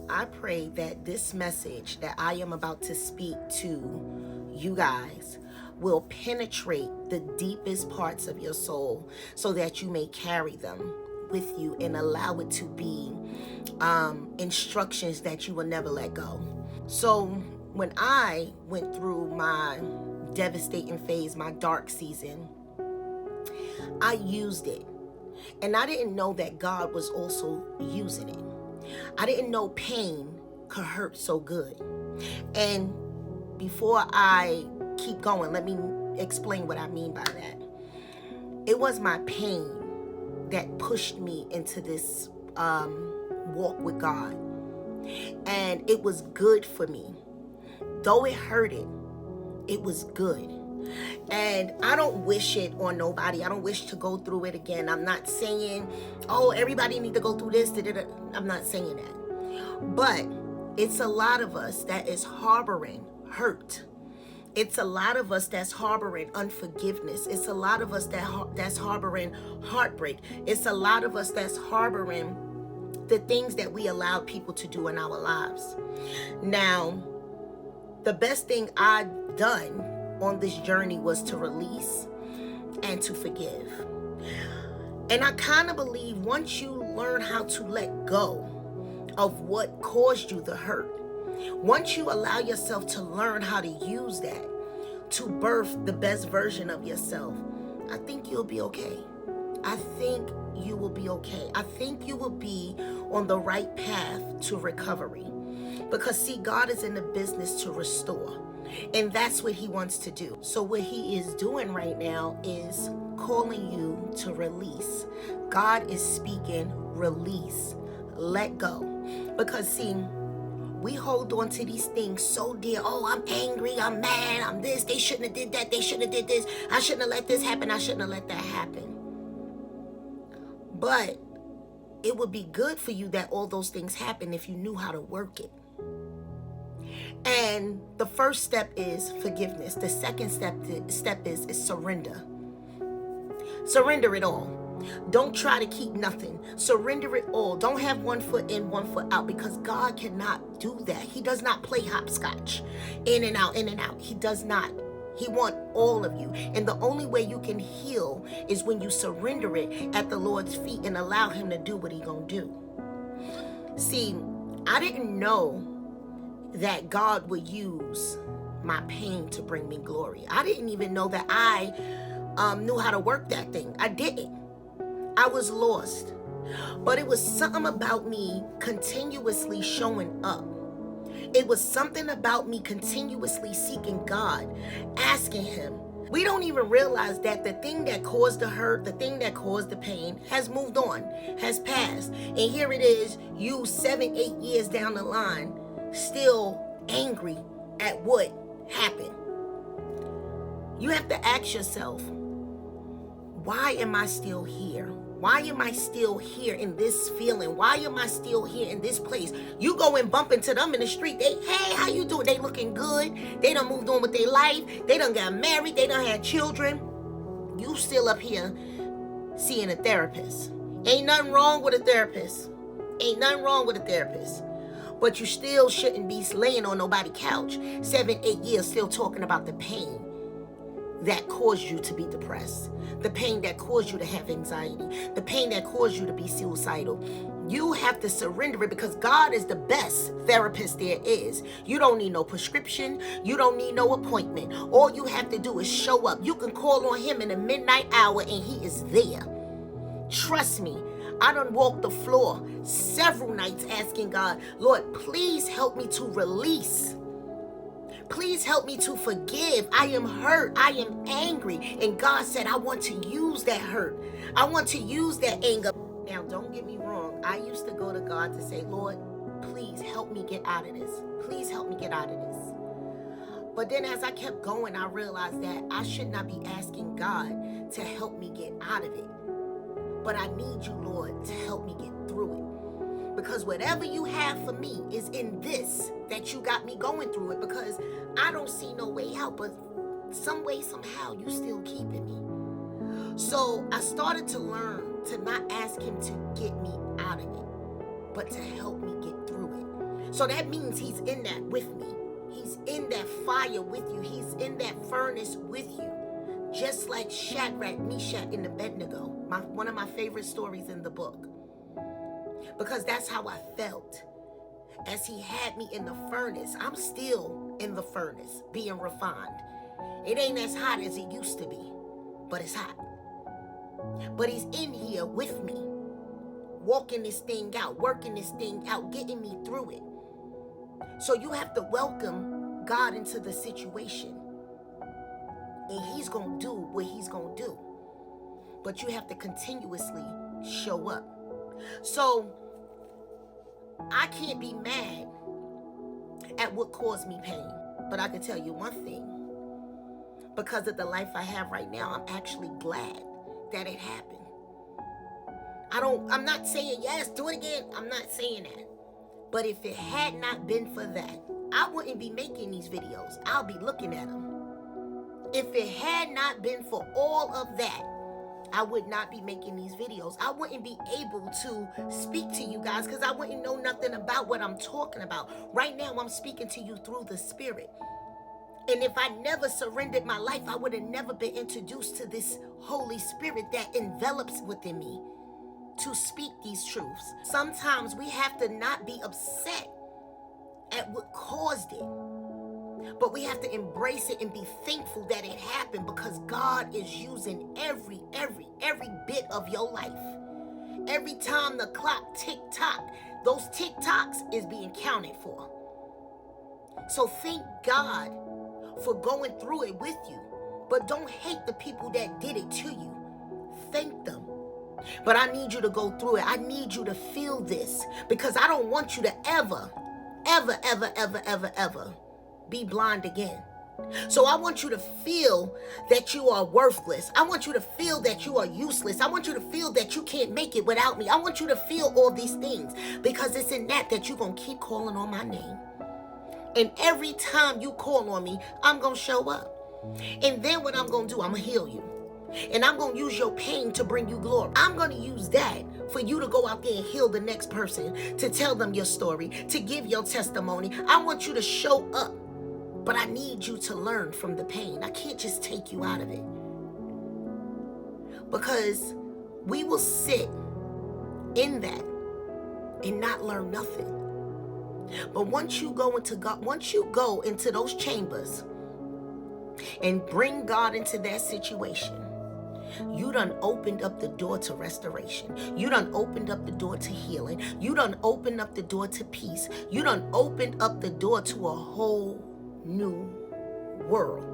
I pray that this message that I am about to speak to you guys will penetrate the deepest parts of your soul so that you may carry them with you and allow it to be instructions that you will never let go. So when I went through my devastating phase, my dark season, I used it. And I didn't know that God was also using it. I didn't know pain could hurt so good. And before I keep going, let me explain what I mean by that. It was my pain that pushed me into this walk with God. And it was good for me. Though it hurted, it was good. And I don't wish it on nobody. I don't wish to go through it again. I'm not saying, oh, everybody need to go through this. I'm not saying that. But it's a lot of us that is harboring hurt. It's a lot of us that's harboring unforgiveness. It's a lot of us that's harboring heartbreak. It's a lot of us that's harboring the things that we allowed people to do in our lives. Now, the best thing I've done on this journey was to release and to forgive. And I kind of believe once you learn how to let go of what caused you the hurt, once you allow yourself to learn how to use that to birth the best version of yourself, I think you'll be okay. I think you will be okay. I think you will be on the right path to recovery. Because see, God is in the business to restore. And that's what he wants to do. So what he is doing right now is calling you to release. God is speaking, release, let go. Because see, we hold on to these things so dear. Oh, I'm angry, I'm mad, I'm this, they shouldn't have did that, they shouldn't have did this, I shouldn't have let this happen, I shouldn't have let that happen. But it would be good for you that all those things happen if you knew how to work it. And the first step is forgiveness. The second step is surrender. Surrender it all. Don't try to keep nothing. Surrender it all. Don't have one foot in, one foot out, because God cannot do that. He does not play hopscotch. In and out, in and out. He does not. He wants all of you. And the only way you can heal is when you surrender it at the Lord's feet and allow him to do what he gonna do. See, I didn't know that God would use my pain to bring me glory. I didn't even know that I knew how to work that thing. I didn't. I was lost. But it was something about me continuously showing up. It was something about me continuously seeking God, asking him. We don't even realize that the thing that caused the hurt, the thing that caused the pain has moved on, has passed. And here it is, you 7, 8 years down the line, still angry at what happened. You have to ask yourself, why am I still here? Why am I still here in this feeling? Why am I still here in this place? You go and bump into them in the street. Hey, how you doing? They looking good. They done moved on with their life. They done got married. They done had children. You still up here seeing a therapist. Ain't nothing wrong with a therapist. Ain't nothing wrong with a therapist. But you still shouldn't be laying on nobody's couch 7, 8 years still talking about the pain that caused you to be depressed, the pain that caused you to have anxiety, the pain that caused you to be suicidal. You have to surrender it, because God is the best therapist there is. You don't need no prescription. You don't need no appointment. All you have to do is show up. You can call on him in the midnight hour and he is there. Trust me. I done walked the floor several nights asking God, Lord, please help me to release. Please help me to forgive. I am hurt. I am angry. And God said, I want to use that hurt. I want to use that anger. Now, don't get me wrong. I used to go to God to say, Lord, please help me get out of this. Please help me get out of this. But then as I kept going, I realized that I should not be asking God to help me get out of it. But I need you, Lord, to help me get through it. Because whatever you have for me is in this that you got me going through it, because I don't see no way out, but some way, somehow, you still keeping me. So I started to learn to not ask him to get me out of it, but to help me get through it. So that means he's in that with me. He's in that fire with you. He's in that furnace with you. Just like Shadrach, Meshach, and Abednego. One of my favorite stories in the book. Because that's how I felt. As he had me in the furnace, I'm still in the furnace, being refined. It ain't as hot as it used to be, but it's hot. But he's in here with me, walking this thing out, working this thing out, getting me through it. So you have to welcome God into the situation. And he's going to do what he's going to do. But you have to continuously show up. So I can't be mad at what caused me pain. But I can tell you one thing. Because of the life I have right now, I'm actually glad that it happened. I'm not saying yes, do it again. I'm not saying that. But if it had not been for that, I wouldn't be making these videos. I'll be looking at them. If it had not been for all of that, I would not be making these videos. I wouldn't be able to speak to you guys because I wouldn't know nothing about what I'm talking about. Right now, I'm speaking to you through the Spirit. And if I never surrendered my life, I would have never been introduced to this Holy Spirit that envelops within me to speak these truths. Sometimes we have to not be upset at what caused it. But we have to embrace it and be thankful that it happened because God is using every bit of your life. Every time the clock tick-tock, those tick-tocks is being counted for. So thank God for going through it with you. But don't hate the people that did it to you. Thank them. But I need you to go through it. I need you to feel this because I don't want you to ever be blind again. So I want you to feel that you are worthless. I want you to feel that you are useless. I want you to feel that you can't make it without me. I want you to feel all these things because it's in that you're going to keep calling on my name. And every time you call on me, I'm going to show up. And then what I'm going to do, I'm going to heal you. And I'm going to use your pain to bring you glory. I'm going to use that for you to go out there and heal the next person, to tell them your story, to give your testimony. I want you to show up. But I need you to learn from the pain. I can't just take you out of it. Because we will sit in that and not learn nothing. But once you go into God, once you go into those chambers and bring God into that situation, you done opened up the door to restoration. You done opened up the door to healing. You done opened up the door to peace. You done opened up the door to a whole new world.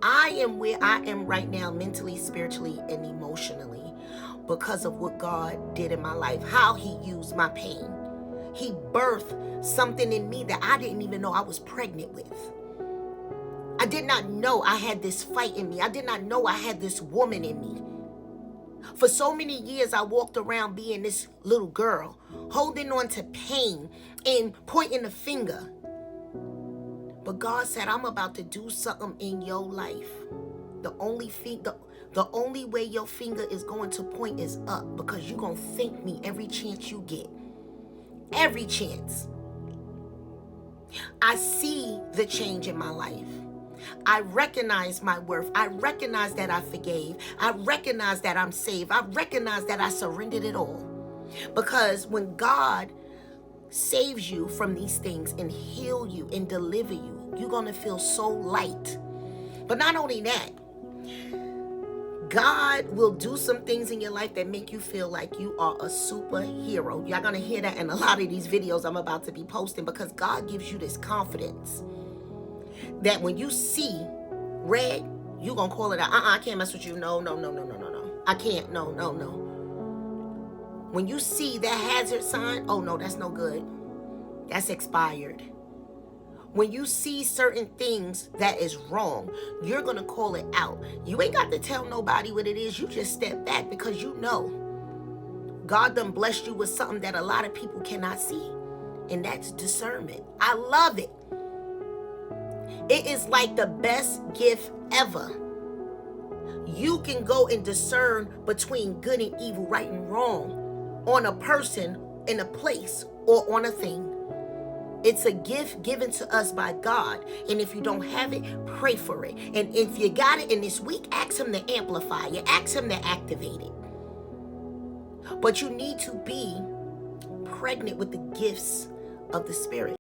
I am where I am right now, mentally, spiritually, and emotionally, because of what God did in my life, how he used my pain. He birthed something in me that I didn't even know I was pregnant with. I did not know I had this fight in me. I did not know I had this woman in me. For so many years, I walked around being this little girl, holding on to pain and pointing the finger. But God said, I'm about to do something in your life. The only way your finger is going to point is up, because you're going to thank me every chance you get. Every chance. I see the change in my life. I recognize my worth. I recognize that I forgave. I recognize that I'm saved. I recognize that I surrendered it all. Because when God saves you from these things and heal you and deliver you, you're going to feel so light. But not only that, God will do some things in your life that make you feel like you are a superhero. Y'all going to hear that in a lot of these videos I'm about to be posting, because God gives you this confidence that when you see red, you're going to call it out. I can't mess with you. No. I can't. No. When you see that hazard sign, oh no, that's no good. That's expired. When you see certain things that is wrong, you're going to call it out. You ain't got to tell nobody what it is. You just step back, because you know God done blessed you with something that a lot of people cannot see. And that's discernment. I love it. It is like the best gift ever. You can go and discern between good and evil, right and wrong, on a person in a place or on a thing. It's a gift given to us by God. And if you don't have it, pray for it. And if you got it in this week, ask him to amplify it. Ask him to activate it. But you need to be pregnant with the gifts of the Spirit.